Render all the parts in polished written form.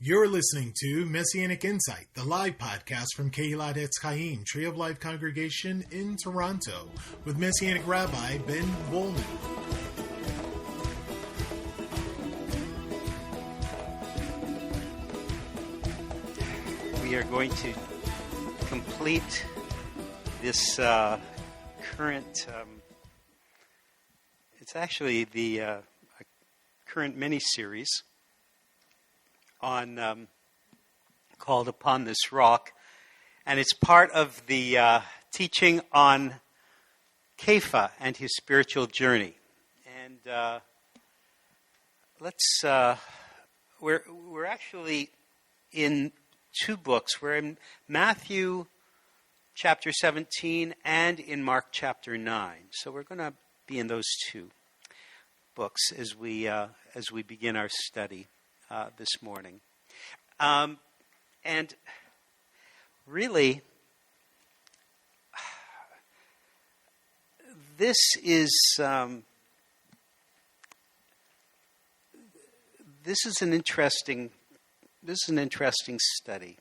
You're listening to Messianic Insight, the live podcast from Kehilat Etz Chaim, Tree of Life Congregation in Toronto, with Messianic Rabbi Ben Volman. We are going to complete this current, it's actually the current mini-series on called Upon This Rock, and it's part of the teaching on Kefa and his spiritual journey. And we're actually in two books. We're in Matthew chapter 17 and in Mark chapter 9. So we're going to be in those two books as we begin our study this morning. And really, this is an interesting study.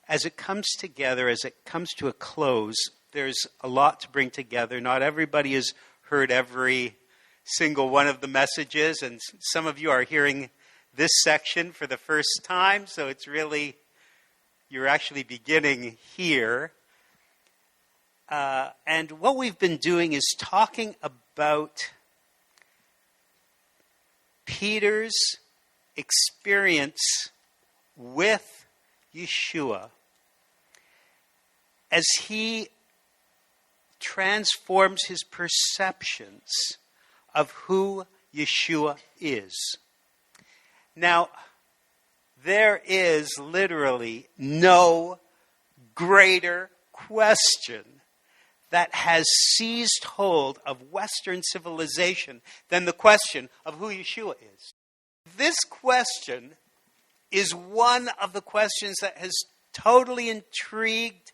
As it comes together, as it comes to a close, there's a lot to bring together. Not everybody has heard every single one of the messages, and some of you are hearing this section for the first time, so it's really, you're actually beginning here. And what we've been doing is talking about Peter's experience with Yeshua as he transforms his perceptions of who Yeshua is. Now, there is literally no greater question that has seized hold of Western civilization than the question of who Yeshua is. This question is one of the questions that has totally intrigued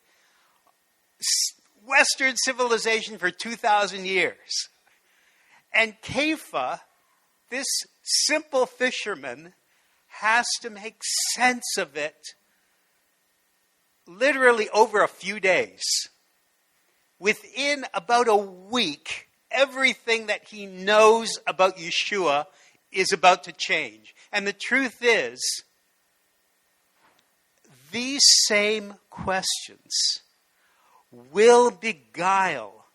Western civilization for 2,000 years. And Kefa, this simple fisherman, has to make sense of it literally over a few days. Within about a week, everything that he knows about Yeshua is about to change. And the truth is, these same questions will beguile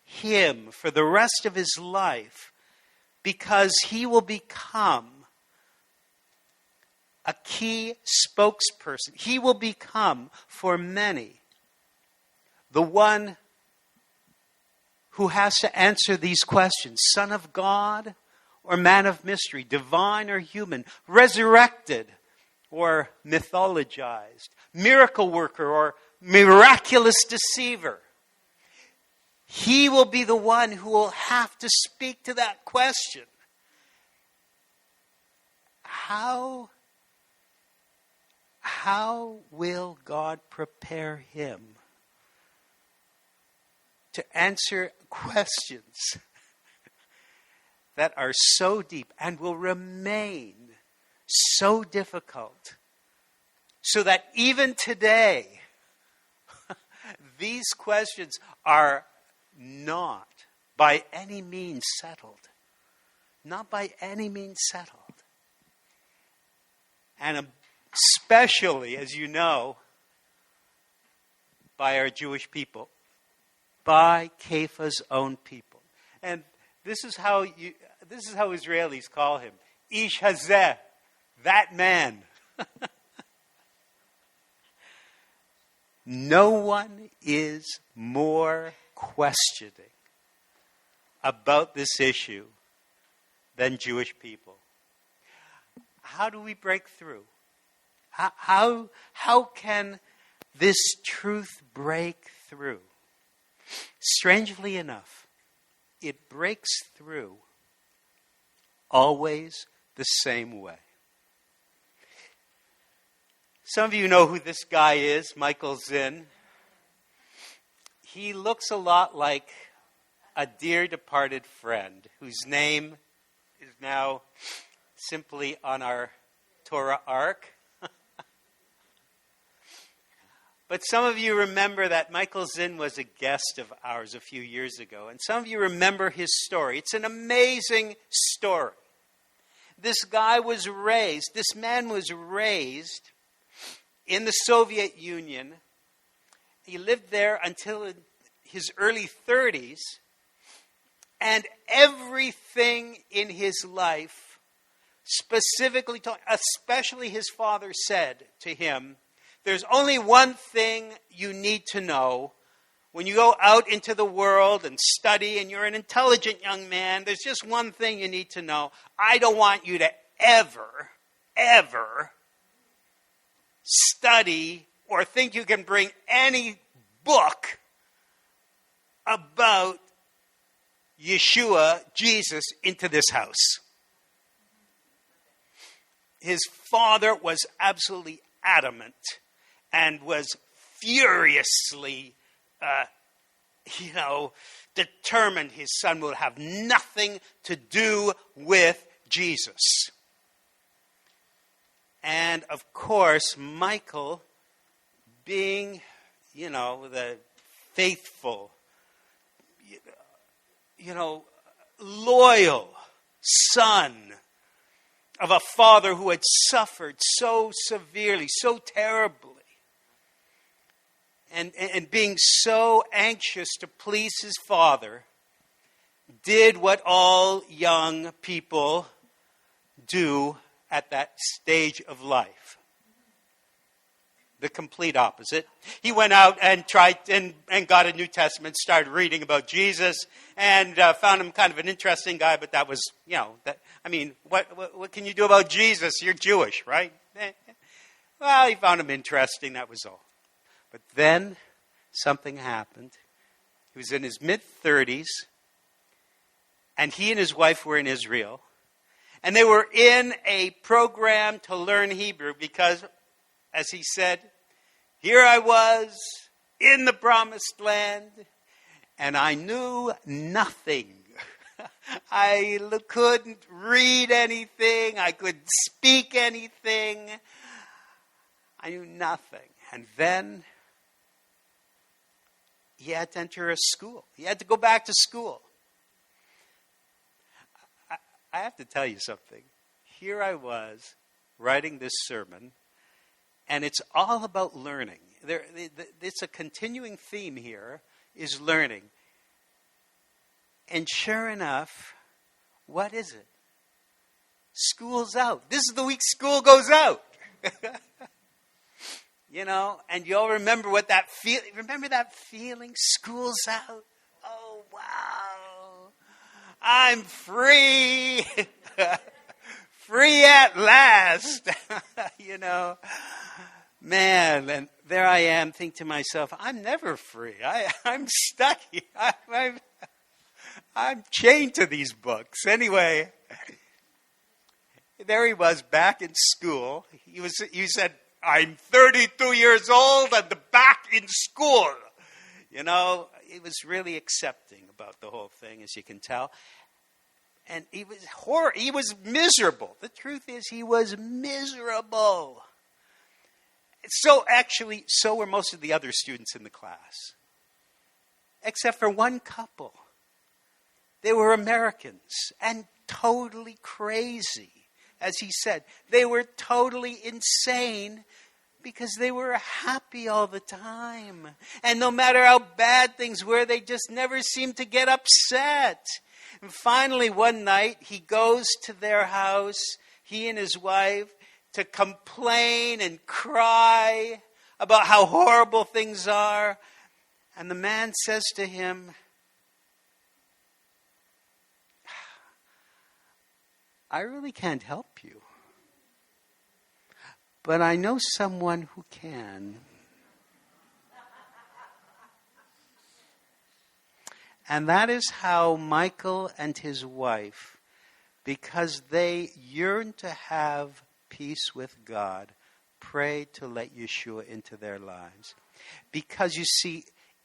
him for the rest of his life, because he will become a key spokesperson. He will become, for many, the one who has to answer these questions. Son of God or man of mystery, divine or human, resurrected or mythologized, miracle worker or miraculous deceiver. He will be the one who will have to speak to that question. How will God prepare him to answer questions that are so deep and will remain so difficult, so that even today, these questions are not by any means settled. Not by any means settled. And especially, as you know, by our Jewish people. By Kefa's own people. And this is how Israelis call him. Ish hazeh, that man. No one is more questioning about this issue than Jewish people. How do we break through? How can this truth break through? Strangely enough, it breaks through always the same way. Some of you know who this guy is, Michael Zinn. He looks a lot like a dear departed friend whose name is now simply on our Torah Ark. But some of you remember that Michael Zinn was a guest of ours a few years ago. And some of you remember his story. It's an amazing story. This man was raised in the Soviet Union. He lived there until his early 30s. And everything in his life, especially his father said to him, there's only one thing you need to know. When you go out into the world and study and you're an intelligent young man, there's just one thing you need to know. I don't want you to ever study or think you can bring any book about Yeshua, Jesus, into this house. His father was absolutely adamant and was furiously, determined his son will have nothing to do with Jesus. And of course, Michael, being, the faithful, loyal son of a father who had suffered so severely, so terribly, and being so anxious to please his father, did what all young people do at that stage of life. The complete opposite. He went out and tried and got a New Testament, started reading about Jesus, and found him kind of an interesting guy, but that was, what can you do about Jesus? You're Jewish, right? Well, he found him interesting, that was all. But then something happened. He was in his mid-30s, and he and his wife were in Israel, and they were in a program to learn Hebrew because, as he said, here I was in the promised land, and I knew nothing. I couldn't read anything. I couldn't speak anything. I knew nothing. And then he had to enter a school. He had to go back to school. I have to tell you something. Here I was writing this sermon, and it's all about learning. It's a continuing theme here, is learning. And sure enough, what is it? School's out. This is the week school goes out. And you all remember remember that feeling? School's out. Oh, wow. I'm free. Free at last. Man, and there I am, think to myself, I'm never free. I'm stuck here. I'm chained to these books. Anyway, there he was back in school. He said, I'm 32 years old and back in school. He was really accepting about the whole thing, as you can tell. And he was miserable. The truth is, he was miserable. So were most of the other students in the class. Except for one couple. They were Americans and totally crazy. As he said, they were totally insane because they were happy all the time. And no matter how bad things were, they just never seemed to get upset. And finally, one night, he goes to their house, he and his wife, to complain and cry about how horrible things are. And the man says to him, I really can't help you, but I know someone who can. And that is how Michael and his wife, because they yearned to have peace with God, prayed to let Yeshua into their lives. Because you see,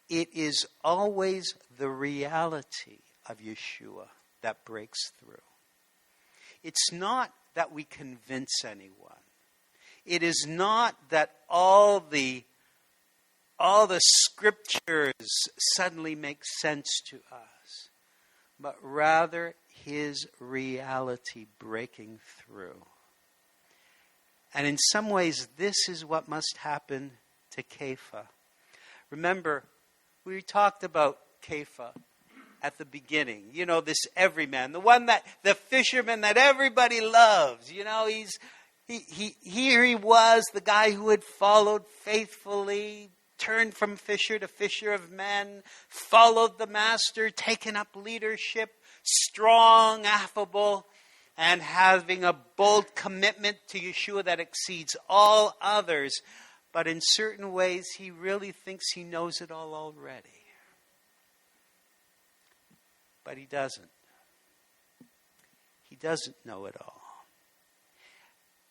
it is always the reality of Yeshua that breaks through. It's not that we convince anyone. it is not that all the scriptures suddenly make sense to us, but rather his reality breaking through. And in some ways, this is what must happen to Kefa. Remember, we talked about Kefa at the beginning. You know, this everyman, the fisherman that everybody loves. You know, here he was, the guy who had followed faithfully, turned from fisher to fisher of men, followed the master, taken up leadership, strong, affable, and having a bold commitment to Yeshua that exceeds all others. But in certain ways, he really thinks he knows it all already. But he doesn't. He doesn't know it all.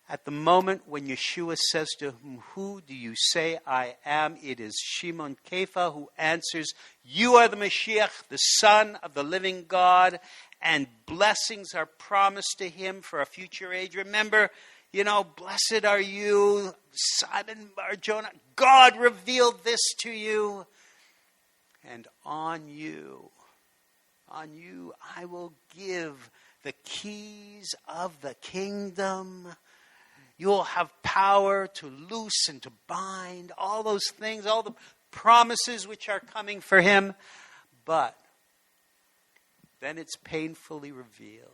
At the moment when Yeshua says to him, "Who do you say I am?" it is Shimon Kefa who answers, "You are the Mashiach, the Son of the living God," and blessings are promised to him for a future age. Remember, blessed are you, Simon Bar-Jonah. God revealed this to you. And on you I will give the keys of the kingdom. You'll have power to loose and to bind, all those things, all the promises which are coming for him. But then it's painfully revealed.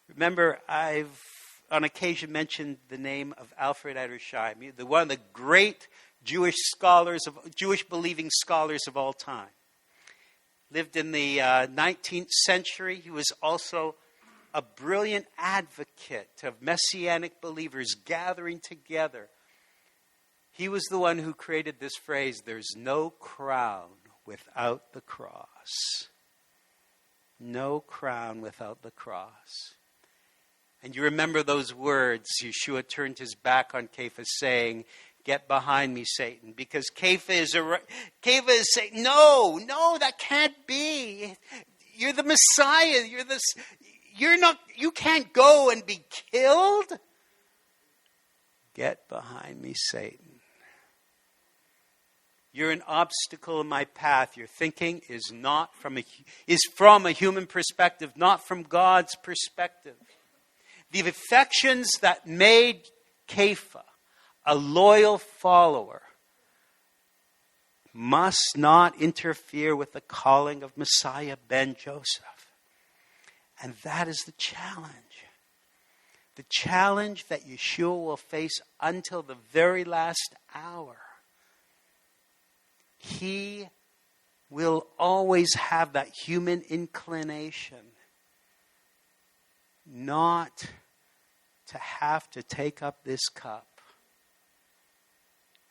Remember, I've on occasion mentioned the name of Alfred Edersheim, one of the great Jewish believing scholars of all time. Lived in the 19th century. He was also a brilliant advocate of Messianic believers gathering together. He was the one who created this phrase, "There's no crown without the cross." No crown without the cross. And you remember those words. Yeshua turned his back on Kefa saying, "Get behind me, Satan." Because Kefa is saying, no, that can't be. You're the Messiah. You can't go and be killed. Get behind me, Satan. You're an obstacle in my path. Your thinking is from a human perspective, not from God's perspective. The affections that made Kefa a loyal follower must not interfere with the calling of Messiah ben Joseph. And that is the challenge. The challenge that Yeshua will face until the very last hour. He will always have that human inclination not to have to take up this cup.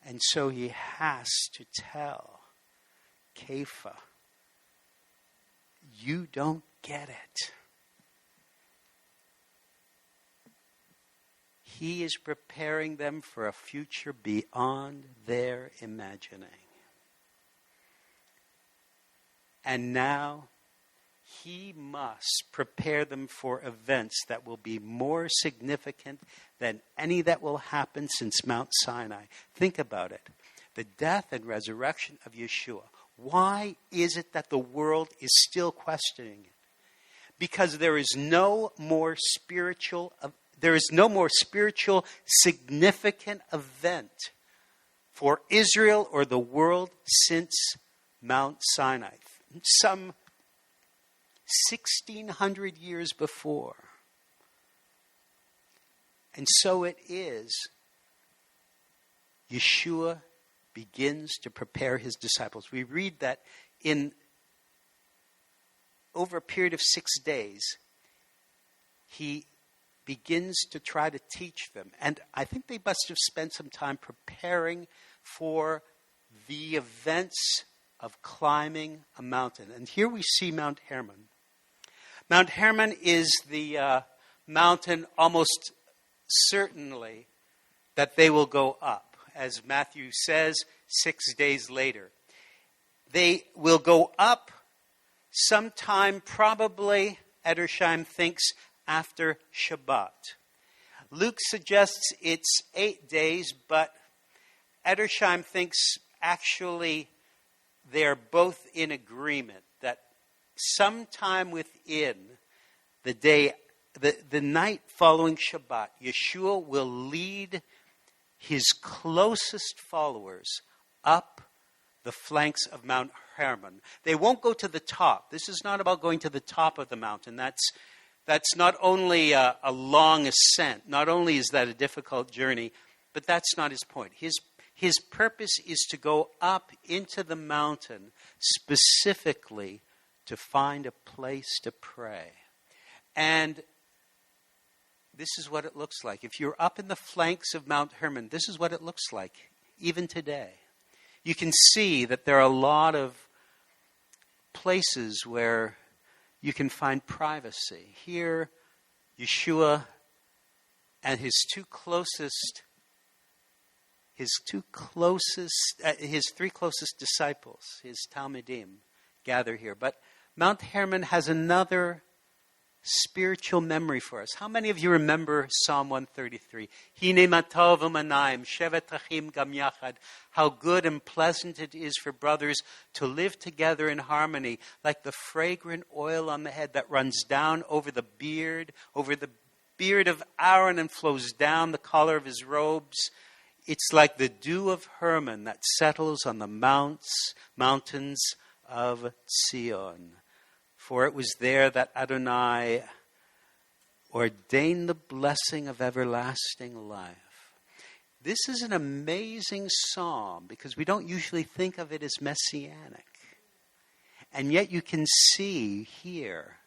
And so he has to tell Kefa, you don't get it. He is preparing them for a future beyond their imagining. And now he must prepare them for events that will be more significant than any that will happen since Mount Sinai. Think about it. The death and resurrection of Yeshua. Why is it that the world is still questioning it? Because there is no more spiritual significant event for Israel or the world since Mount Sinai. Some 1,600 years before. And so it is, Yeshua begins to prepare his disciples. We read that over a period of 6 days, he begins to try to teach them. And I think they must have spent some time preparing for the events of climbing a mountain. And here we see Mount Hermon. Mount Hermon is the mountain almost certainly that they will go up. As Matthew says, 6 days later. They will go up sometime, probably, Edersheim thinks, after Shabbat. Luke suggests it's 8 days, but Edersheim thinks actually they're both in agreement that sometime within the day, the night following Shabbat, Yeshua will lead his closest followers up the flanks of Mount Hermon. They won't go to the top. This is not about going to the top of the mountain. That's not only a long ascent, not only is that a difficult journey, but that's not his point. His purpose is to go up into the mountain specifically to find a place to pray. And this is what it looks like. If you're up in the flanks of Mount Hermon, this is what it looks like, even today. You can see that there are a lot of places where you can find privacy. Here, Yeshua and his three closest disciples, his Talmidim, gather here. But Mount Hermon has another spiritual memory for us. How many of you remember Psalm 133? Hine matov u'manayim, shevet achim gam yachad. How good and pleasant it is for brothers to live together in harmony, like the fragrant oil on the head that runs down over the beard of Aaron and flows down the collar of his robes. It's like the dew of Hermon that settles on the mountains of Zion. For it was there that Adonai ordained the blessing of everlasting life. This is an amazing psalm because we don't usually think of it as messianic. And yet you can see here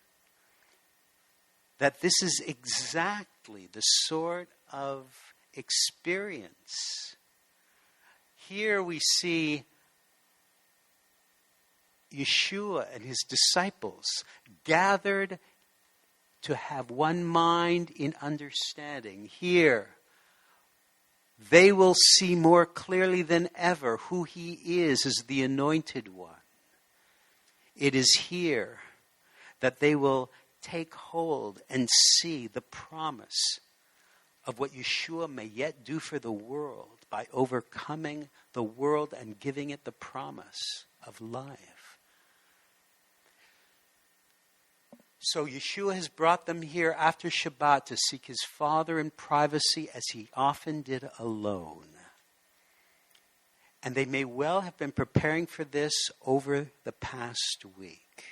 that this is exactly the sort of experience. Here we see Yeshua and his disciples gathered to have one mind in understanding. Here, they will see more clearly than ever who he is as the Anointed One. It is here that they will take hold and see the promise of what Yeshua may yet do for the world by overcoming the world and giving it the promise of life. So Yeshua has brought them here after Shabbat to seek his Father in privacy as he often did alone. And they may well have been preparing for this over the past week.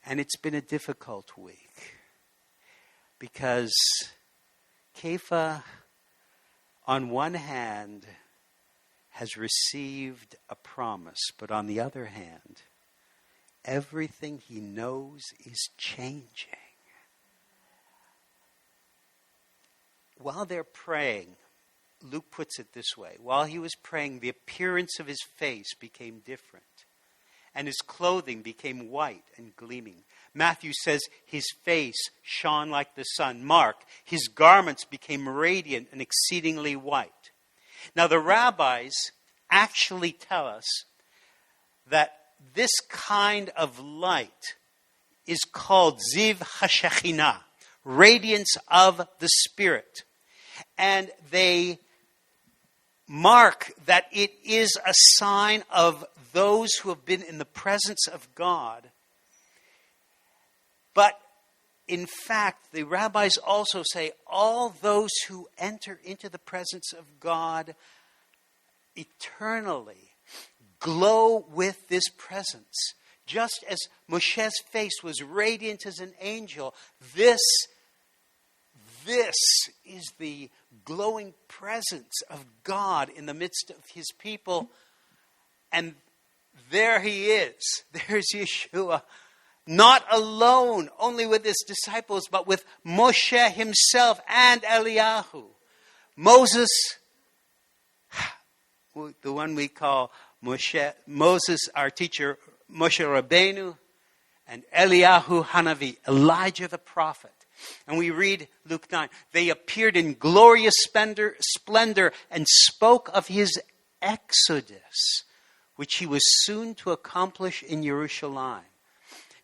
And it's been a difficult week because Kefa, on one hand, has received a promise, but on the other hand, everything he knows is changing. While they're praying, Luke puts it this way. While he was praying, the appearance of his face became different, and his clothing became white and gleaming. Matthew says his face shone like the sun. Mark, his garments became radiant and exceedingly white. Now the rabbis actually tell us that this kind of light is called Ziv HaShekhinah, radiance of the Spirit. And they mark that it is a sign of those who have been in the presence of God. But in fact, the rabbis also say all those who enter into the presence of God eternally glow with this presence. Just as Moshe's face was radiant as an angel, this is the glowing presence of God in the midst of his people. And there he is. There's Yeshua. Not alone, only with his disciples, but with Moshe himself and Eliyahu. Moses, the one we call Moses, our teacher, Moshe Rabbeinu, and Eliyahu Hanavi, Elijah the prophet. And we read Luke 9. They appeared in glorious splendor and spoke of his exodus, which he was soon to accomplish in Jerusalem.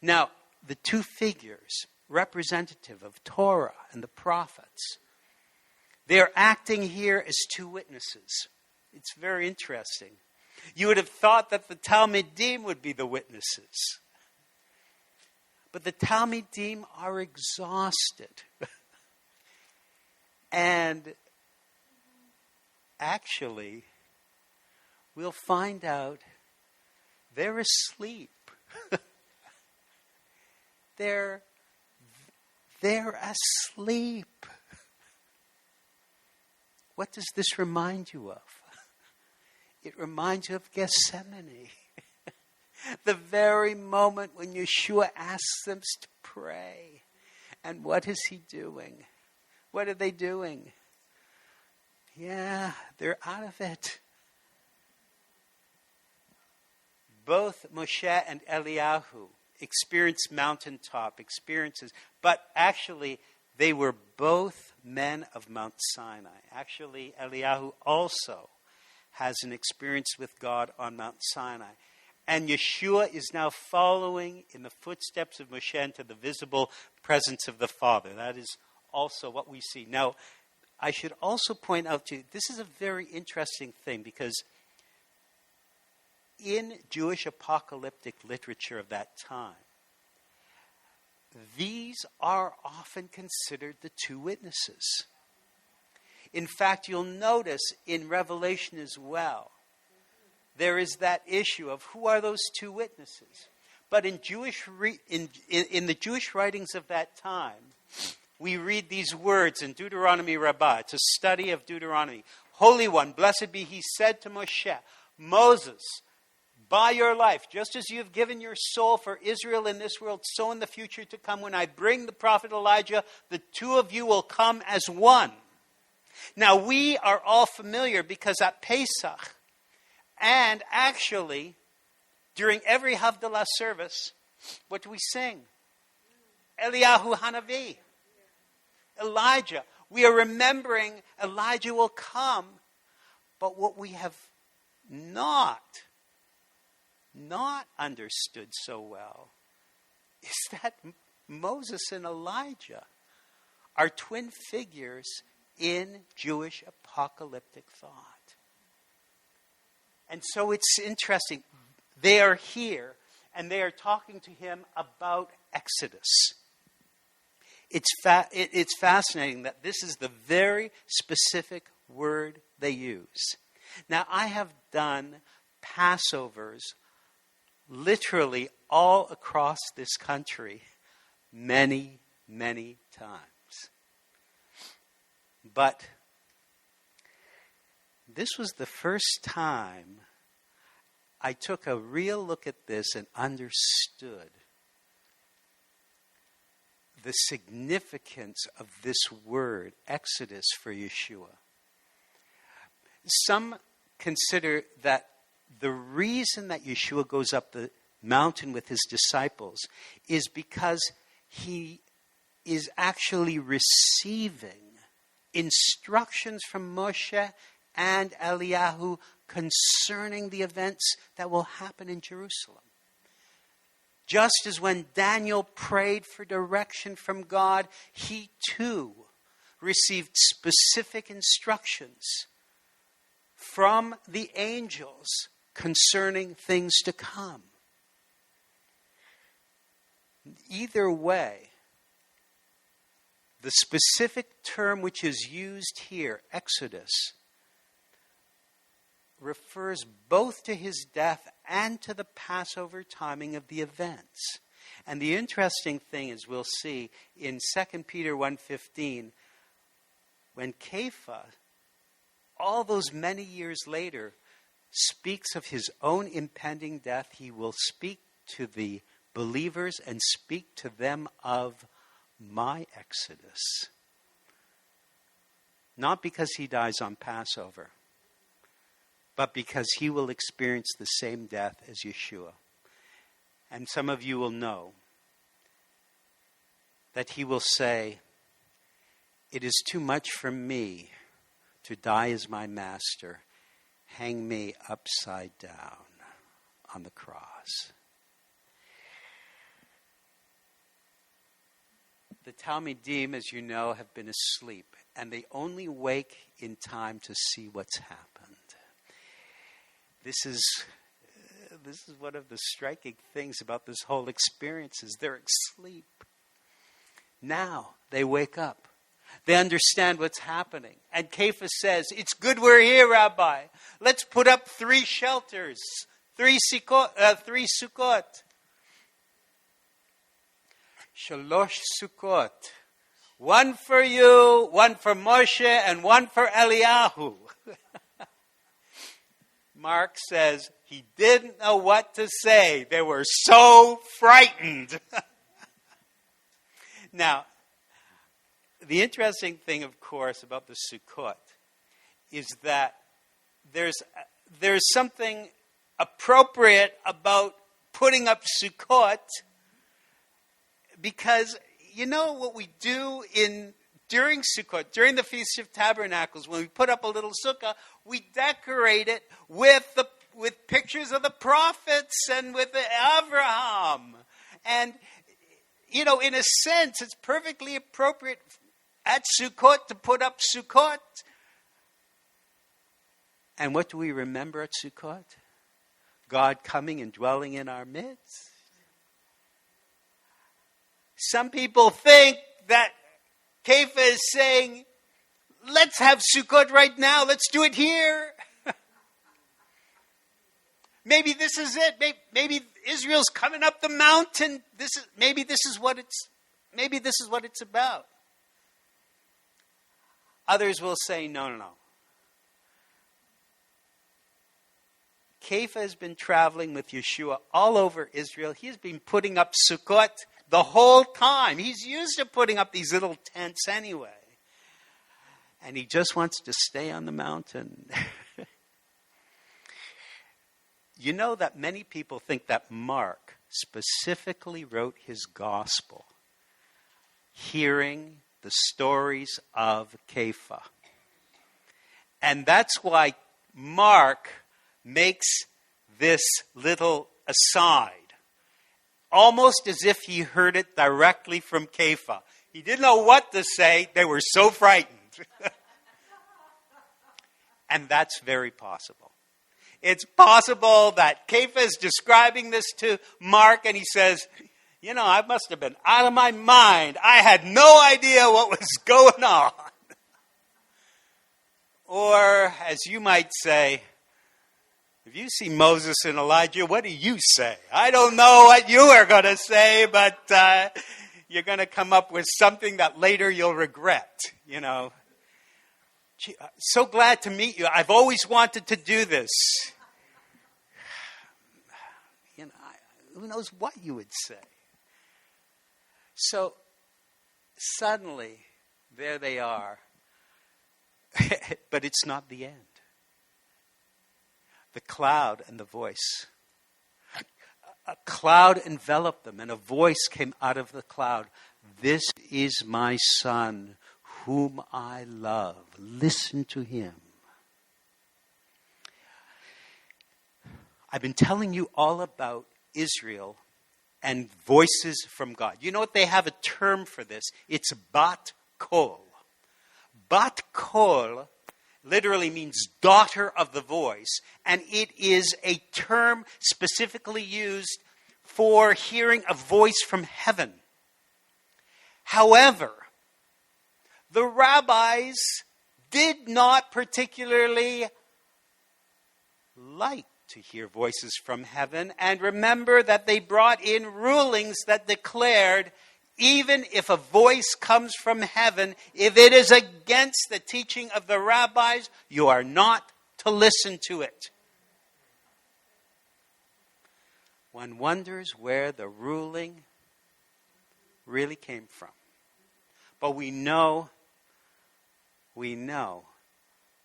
Now, the two figures, representative of Torah and the prophets. They're acting here as two witnesses. It's very interesting. You would have thought that the Talmidim would be the witnesses. But the Talmidim are exhausted. And actually, we'll find out they're asleep. They're asleep. What does this remind you of? It reminds you of Gethsemane. The very moment when Yeshua asks them to pray. And what is he doing? What are they doing? Yeah, they're out of it. Both Moshe and Eliyahu experienced mountaintop experiences, but actually they were both men of Mount Sinai. Actually, Eliyahu also has an experience with God on Mount Sinai. And Yeshua is now following in the footsteps of Moshe into the visible presence of the Father. That is also what we see. Now, I should also point out to you, this is a very interesting thing because in Jewish apocalyptic literature of that time, these are often considered the two witnesses. In fact, you'll notice in Revelation as well, there is that issue of who are those two witnesses. But in the Jewish writings of that time, we read these words in Deuteronomy Rabbah. It's a study of Deuteronomy. Holy One, blessed be he, said to Moshe, Moses, by your life, just as you have given your soul for Israel in this world, so in the future to come, when I bring the prophet Elijah, the two of you will come as one. Now, we are all familiar because at Pesach, and actually, during every Havdalah service, what do we sing? Eliyahu Hanavi. Elijah. We are remembering Elijah will come, but what we have not understood so well is that Moses and Elijah are twin figures in Jewish apocalyptic thought. And so it's interesting. They are here and they are talking to him about Exodus. It's fascinating that this is the very specific word they use. Now, I have done Passovers literally all across this country many, many times. But this was the first time I took a real look at this and understood the significance of this word, Exodus, for Yeshua. Some consider that the reason that Yeshua goes up the mountain with his disciples is because he is actually receiving instructions from Moshe and Eliyahu concerning the events that will happen in Jerusalem. Just as when Daniel prayed for direction from God, he too received specific instructions from the angels concerning things to come. Either way, the specific term which is used here, Exodus, refers both to his death and to the Passover timing of the events. And the interesting thing is we'll see in 2 Peter 1:15, when Kefa, all those many years later, speaks of his own impending death, he will speak to the believers and speak to them of my Exodus. Not because he dies on Passover, but because he will experience the same death as Yeshua. And some of you will know that he will say, it is too much for me to die as my master. Hang me upside down on the cross. The Talmidim, as you know, have been asleep, and they only wake in time to see what's happened. This is one of the striking things about this whole experience is they're asleep. Now they wake up. They understand what's happening. And Kefa says, it's good we're here, Rabbi. Let's put up 3 shelters, 3 sukkot. Shalosh sukkot. 1 for you, 1 for Moshe, and 1 for Eliyahu. Mark says he didn't know what to say. They were so frightened. Now, the interesting thing, of course, about the Sukkot is that there's something appropriate about putting up Sukkot because you know what we do during Sukkot, during the Feast of Tabernacles, when we put up a little sukkah, we decorate it with pictures of the prophets and with Abraham. And, you know, in a sense, it's perfectly appropriate at Sukkot to put up Sukkot. And what do we remember at Sukkot? God coming and dwelling in our midst. Some people think that Kefa is saying, let's have Sukkot right now. Let's do it here. Maybe this is it. Maybe Israel's coming up the mountain. Maybe this is what it's about. Others will say, no. Kefa has been traveling with Yeshua all over Israel. He's been putting up Sukkot the whole time. He's used to putting up these little tents anyway. And he just wants to stay on the mountain. You know that many people think that Mark specifically wrote his gospel hearing the stories of Kefa. And that's why Mark makes this little aside, almost as if he heard it directly from Kefa. He didn't know what to say. They were so frightened. And that's very possible. It's possible that Kefa is describing this to Mark and he says, you know, I must have been out of my mind. I had no idea what was going on. Or, as you might say, if you see Moses and Elijah, what do you say? I don't know what you are going to say, but you're going to come up with something that later you'll regret, you know. Gee, so glad to meet you. I've always wanted to do this. You know, who knows what you would say. So suddenly, there they are. But it's not the end. The cloud and the voice. A cloud enveloped them, and a voice came out of the cloud. This is my son, whom I love. Listen to him. I've been telling you all about Israel and voices from God. You know what? They have a term for this. It's bat kol. Bat kol literally means daughter of the voice, and it is a term specifically used for hearing a voice from heaven. However, the rabbis did not particularly like to hear voices from heaven, and remember that they brought in rulings that declared even if a voice comes from heaven, if it is against the teaching of the rabbis, you are not to listen to it. One wonders where the ruling really came from. But we know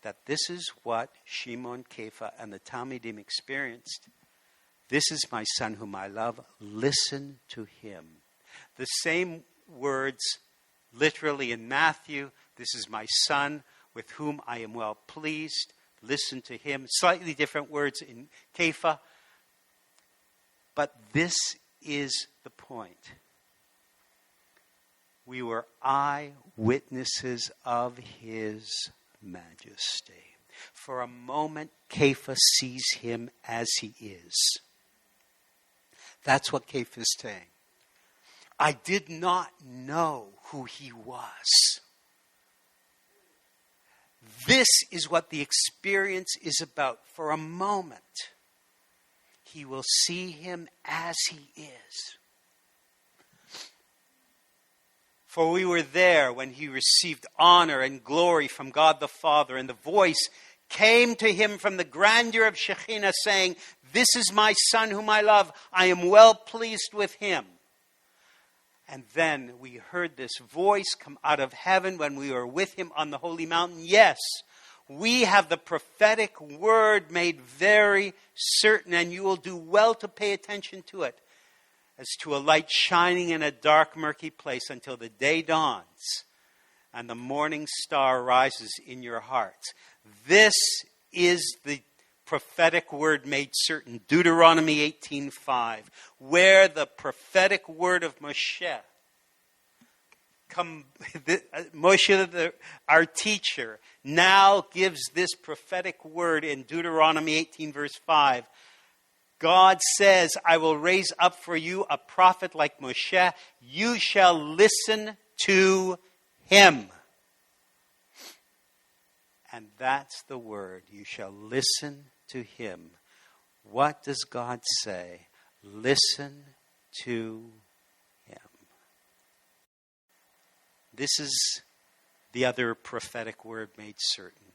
that this is what Shimon, Kefa, and the Talmidim experienced. This is my son whom I love. Listen to him. The same words literally in Matthew. This is my son with whom I am well pleased. Listen to him. Slightly different words in Kefa. But this is the point. We were eyewitnesses of his majesty. For a moment, Kefa sees him as he is. That's what Kefa is saying. I did not know who he was. This is what the experience is about. For a moment, he will see him as he is. For we were there when he received honor and glory from God the Father, and the voice came to him from the grandeur of Shekhinah, saying, "This is my son whom I love. I am well pleased with him." And then we heard this voice come out of heaven when we were with him on the holy mountain. Yes, we have the prophetic word made very certain, and you will do well to pay attention to it, as to a light shining in a dark, murky place until the day dawns and the morning star rises in your hearts. This is the prophetic word made certain. Deuteronomy 18:5, where the prophetic word of Moshe, Moshe, our teacher, now gives this prophetic word in Deuteronomy 18 verse 5. God says, I will raise up for you a prophet like Moshe. You shall listen to him. And that's the word. You shall listen to him. What does God say? Listen to him. This is the other prophetic word made certain.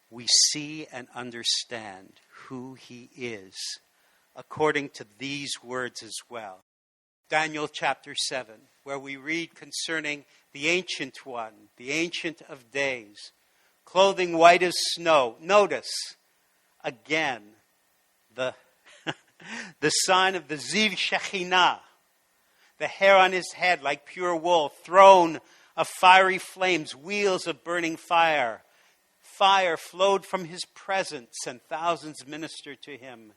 We see and understand who he is according to these words as well. Daniel chapter 7, where we read concerning the Ancient One, the Ancient of Days, clothing white as snow. Notice, again, the sign of the Ziv Shekhinah, the hair on his head like pure wool, throne of fiery flames, wheels of burning fire. Fire flowed from his presence, and thousands ministered to him.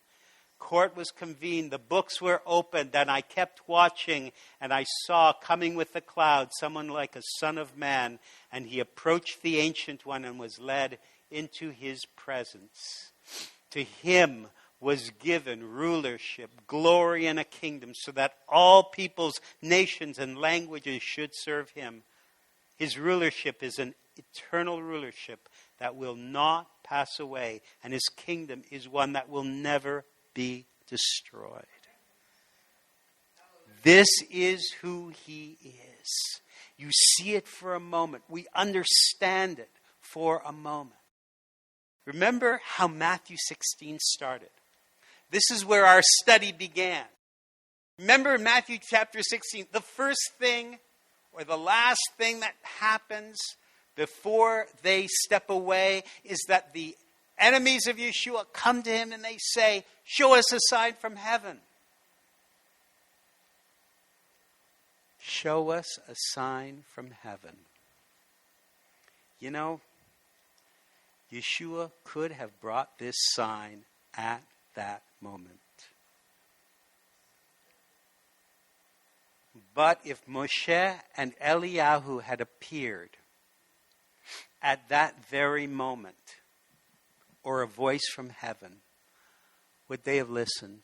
Court was convened, the books were opened, and I kept watching, and I saw coming with the cloud someone like a son of man, and he approached the Ancient One and was led into his presence. To him was given rulership, glory, and a kingdom, so that all peoples, nations, and languages should serve him. His rulership is an eternal rulership that will not pass away, and his kingdom is one that will never be destroyed. This is who he is. You see it for a moment. We understand it for a moment. Remember how Matthew 16 started. This is where our study began. Remember in Matthew chapter 16, the first thing or the last thing that happens before they step away is that the enemies of Yeshua come to him and they say, show us a sign from heaven. Show us a sign from heaven. You know, Yeshua could have brought this sign at that moment. But if Moshe and Eliyahu had appeared at that very moment, or a voice from heaven, would they have listened?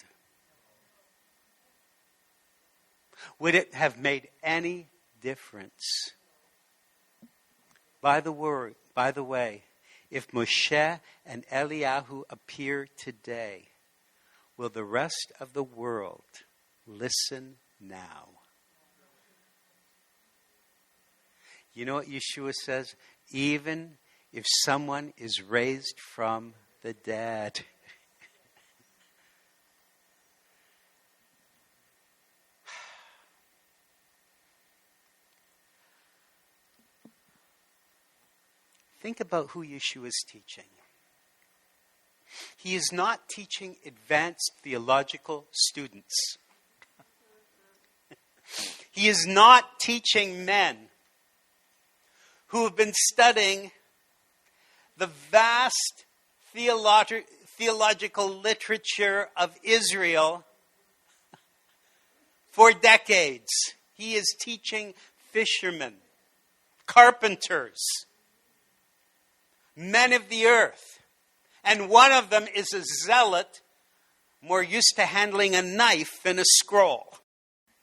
Would it have made any difference? By the way, if Moshe and Eliyahu appear today, will the rest of the world listen now? You know what Yeshua says? Even if someone is raised from the dead. Think about who Yeshua is teaching. He is not teaching advanced theological students. He is not teaching men who have been studying the vast theological literature of Israel for decades. He is teaching fishermen, carpenters, men of the earth. And one of them is a zealot, more used to handling a knife than a scroll.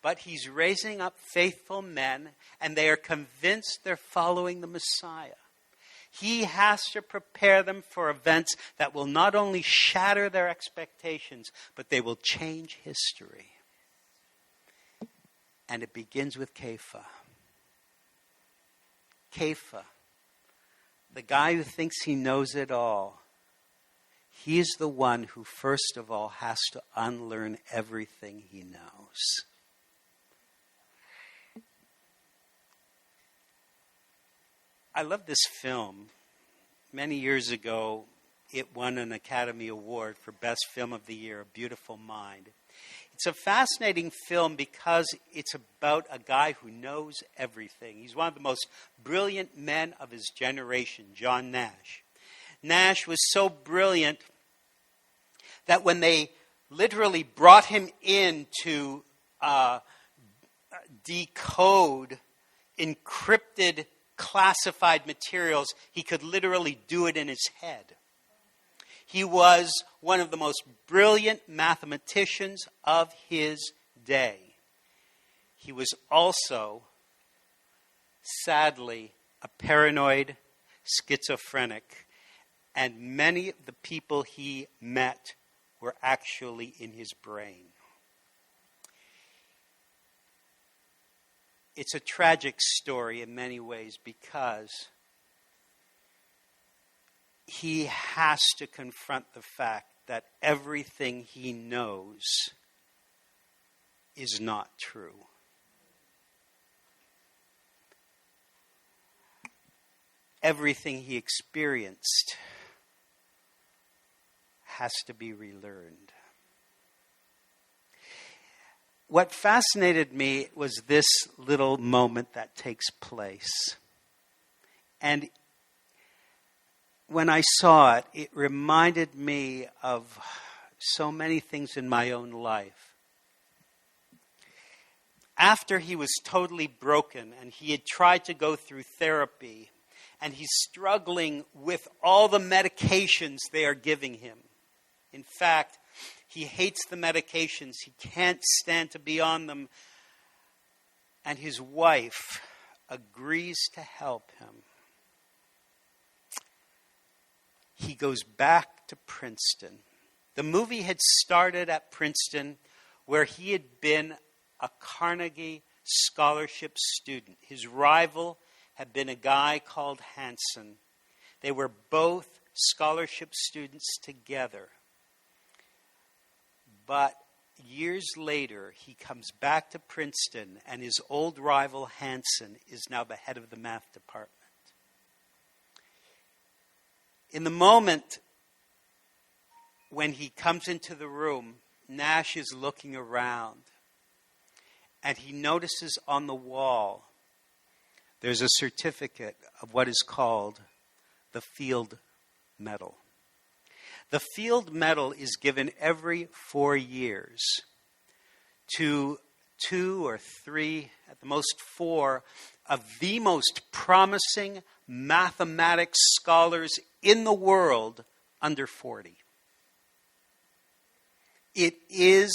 But he's raising up faithful men, and they are convinced they're following the Messiah. He has to prepare them for events that will not only shatter their expectations, but they will change history. And it begins with Kefa. Kefa, the guy who thinks he knows it all. He is the one who, first of all, has to unlearn everything he knows. I love this film. Many years ago, it won an Academy Award for Best Film of the Year, A Beautiful Mind. It's a fascinating film because it's about a guy who knows everything. He's one of the most brilliant men of his generation, John Nash. Nash was so brilliant that when they literally brought him in to decode encrypted classified materials, he could literally do it in his head. He was one of the most brilliant mathematicians of his day. He was also, sadly, a paranoid schizophrenic, and many of the people he met were actually in his brain. It's a tragic story in many ways because he has to confront the fact that everything he knows is not true. Everything he experienced has to be relearned. What fascinated me was this little moment that takes place. And when I saw it, it reminded me of so many things in my own life. After he was totally broken and he had tried to go through therapy, and he's struggling with all the medications they are giving him. In fact, he hates the medications. He can't stand to be on them. And his wife agrees to help him. He goes back to Princeton. The movie had started at Princeton, where he had been a Carnegie Scholarship student. His rival had been a guy called Hansen. They were both scholarship students together. But years later, he comes back to Princeton, and his old rival, Hansen, is now the head of the math department. In the moment when he comes into the room, Nash is looking around, and he notices on the wall there's a certificate of what is called the Field Medal. The Field Medal is given every 4 years to 2 or 3, at the most 4, of the most promising mathematics scholars in the world under 40. It is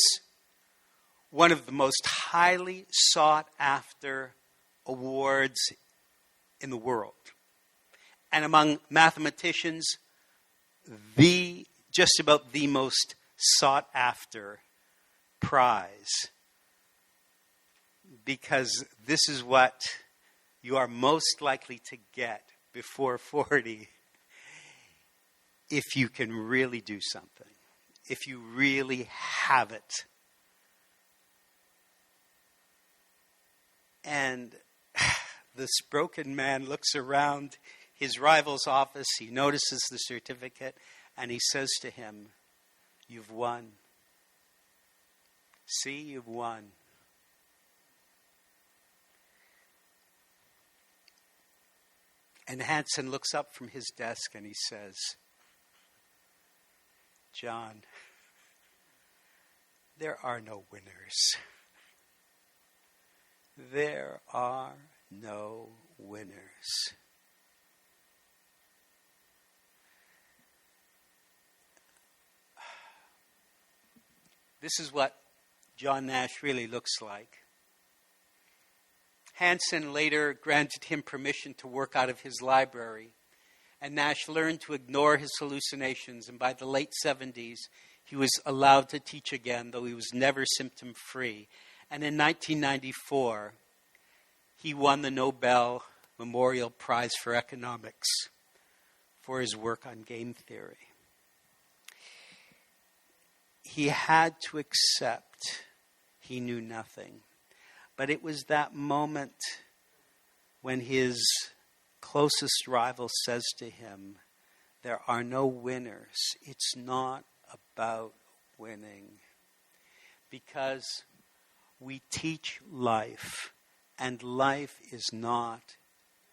one of the most highly sought after awards in the world. And among mathematicians, just about the most sought after prize. Because this is what you are most likely to get before 40 if you can really do something. If you really have it. And this broken man looks around his rival's office. He notices the certificate, and he says to him, "You've won. See, you've won." And Hansen looks up from his desk and he says, "John, there are no winners. There are no winners. This is what John Nash really looks like. Hansen later granted him permission to work out of his library, and Nash learned to ignore his hallucinations, and by the late 70s, he was allowed to teach again, though he was never symptom-free. And in 1994, he won the Nobel Memorial Prize for Economics for his work on game theory. He had to accept he knew nothing. But it was that moment when his closest rival says to him, there are no winners. It's not about winning. Because we teach life, and life is not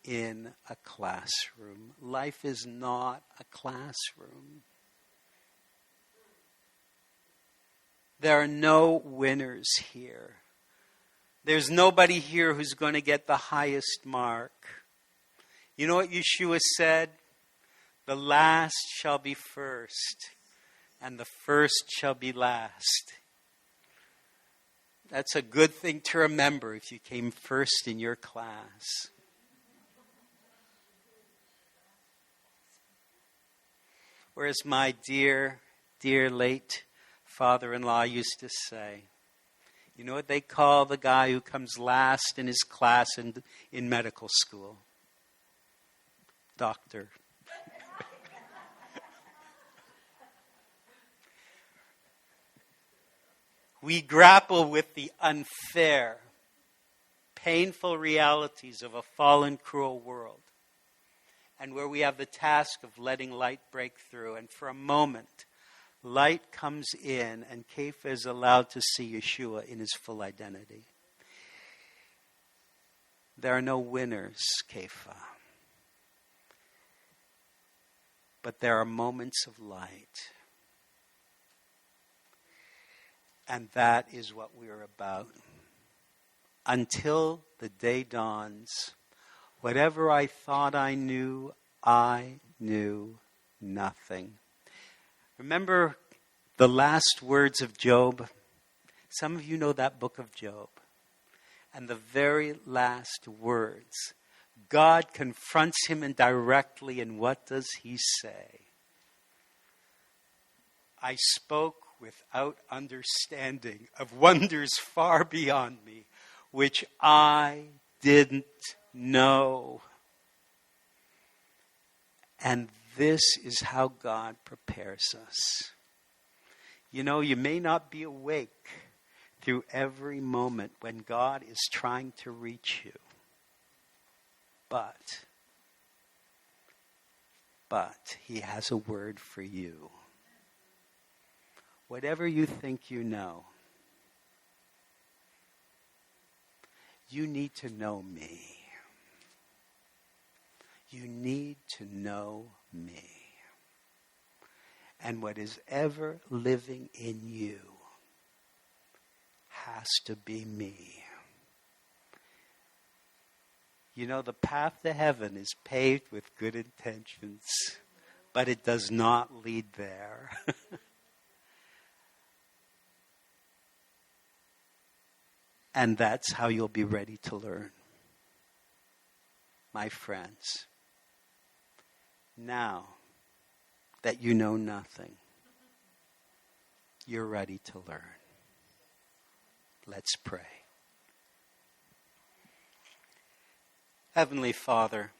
in a classroom. Life is not a classroom. There are no winners here. There's nobody here who's going to get the highest mark. You know what Yeshua said? The last shall be first, and the first shall be last. That's a good thing to remember if you came first in your class. Whereas my dear, dear late father-in-law used to say, you know what they call the guy who comes last in his class in medical school? Doctor. We grapple with the unfair, painful realities of a fallen, cruel world, and where we have the task of letting light break through. And for a moment, light comes in, and Kefa is allowed to see Yeshua in his full identity. There are no winners, Kefa. But there are moments of light. And that is what we are about. Until the day dawns, whatever I thought I knew nothing. Remember the last words of Job? Some of you know that book of Job. And the very last words, God confronts him indirectly, and what does he say? I spoke without understanding of wonders far beyond me, which I didn't know. And this is how God prepares us. You know, you may not be awake through every moment when God is trying to reach you. But he has a word for you. Whatever you think you know, you need to know me. You need to know me. And what is ever living in you has to be me. You know, the path to heaven is paved with good intentions, but it does not lead there. And that's how you'll be ready to learn. My friends, now that you know nothing, you're ready to learn. Let's pray. Heavenly Father,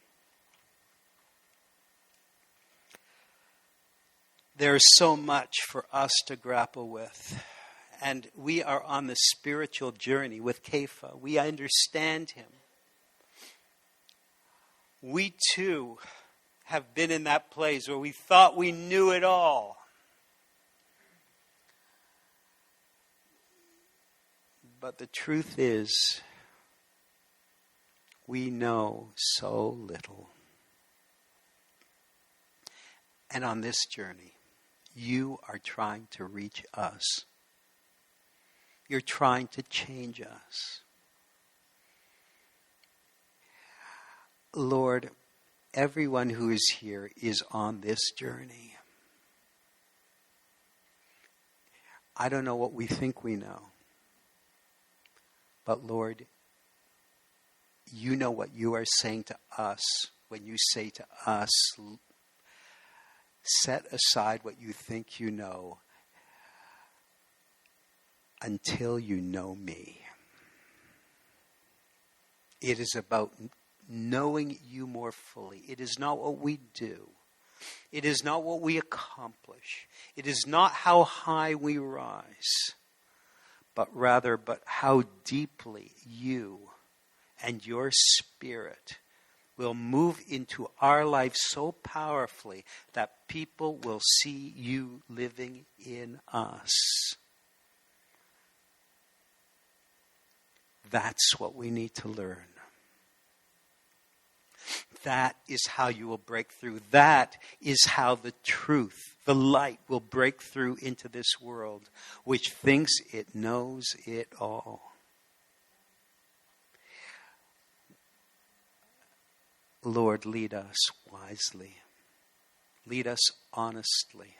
there is so much for us to grapple with. And we are on the spiritual journey with Kefa. We understand him. We too have been in that place where we thought we knew it all. But the truth is, we know so little. And on this journey, you are trying to reach us. You're trying to change us. Lord, everyone who is here is on this journey. I don't know what we think we know. But Lord, you know what you are saying to us when you say to us, set aside what you think you know until you know me. It is about knowing you more fully. It is not what we do. It is not what we accomplish. It is not how high we rise, but how deeply you and your Spirit will move into our life so powerfully that people will see you living in us. That's what we need to learn. That is how you will break through. That is how the truth, the light, will break through into this world, which thinks it knows it all. Lord, lead us wisely. Lead us honestly.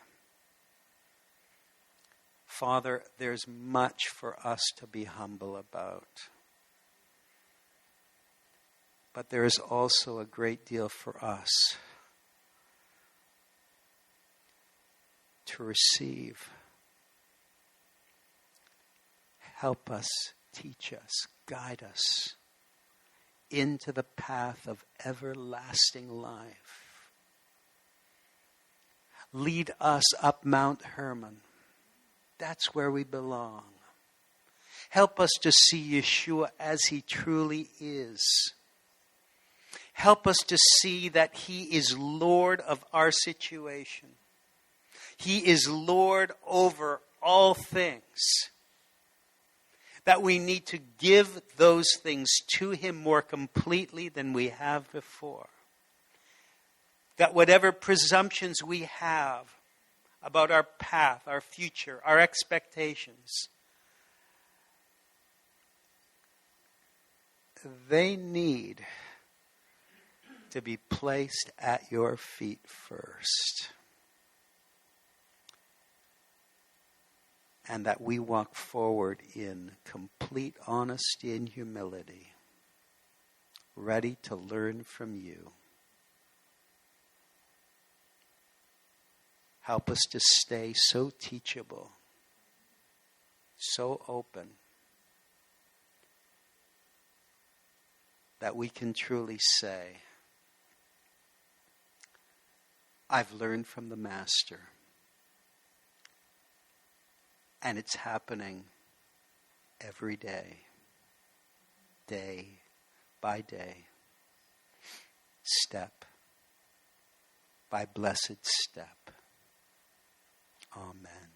Father, there's much for us to be humble about. But there is also a great deal for us to receive. Help us, teach us, guide us into the path of everlasting life. Lead us up Mount Hermon. That's where we belong. Help us to see Yeshua as he truly is. Help us to see that he is Lord of our situation. He is Lord over all things. That we need to give those things to him more completely than we have before. That whatever presumptions we have about our path, our future, our expectations, they need to be placed at your feet first. And that we walk forward in complete honesty and humility, ready to learn from you. Help us to stay so teachable, so open, that we can truly say, I've learned from the Master. And it's happening every day, day by day, step by blessed step. Amen.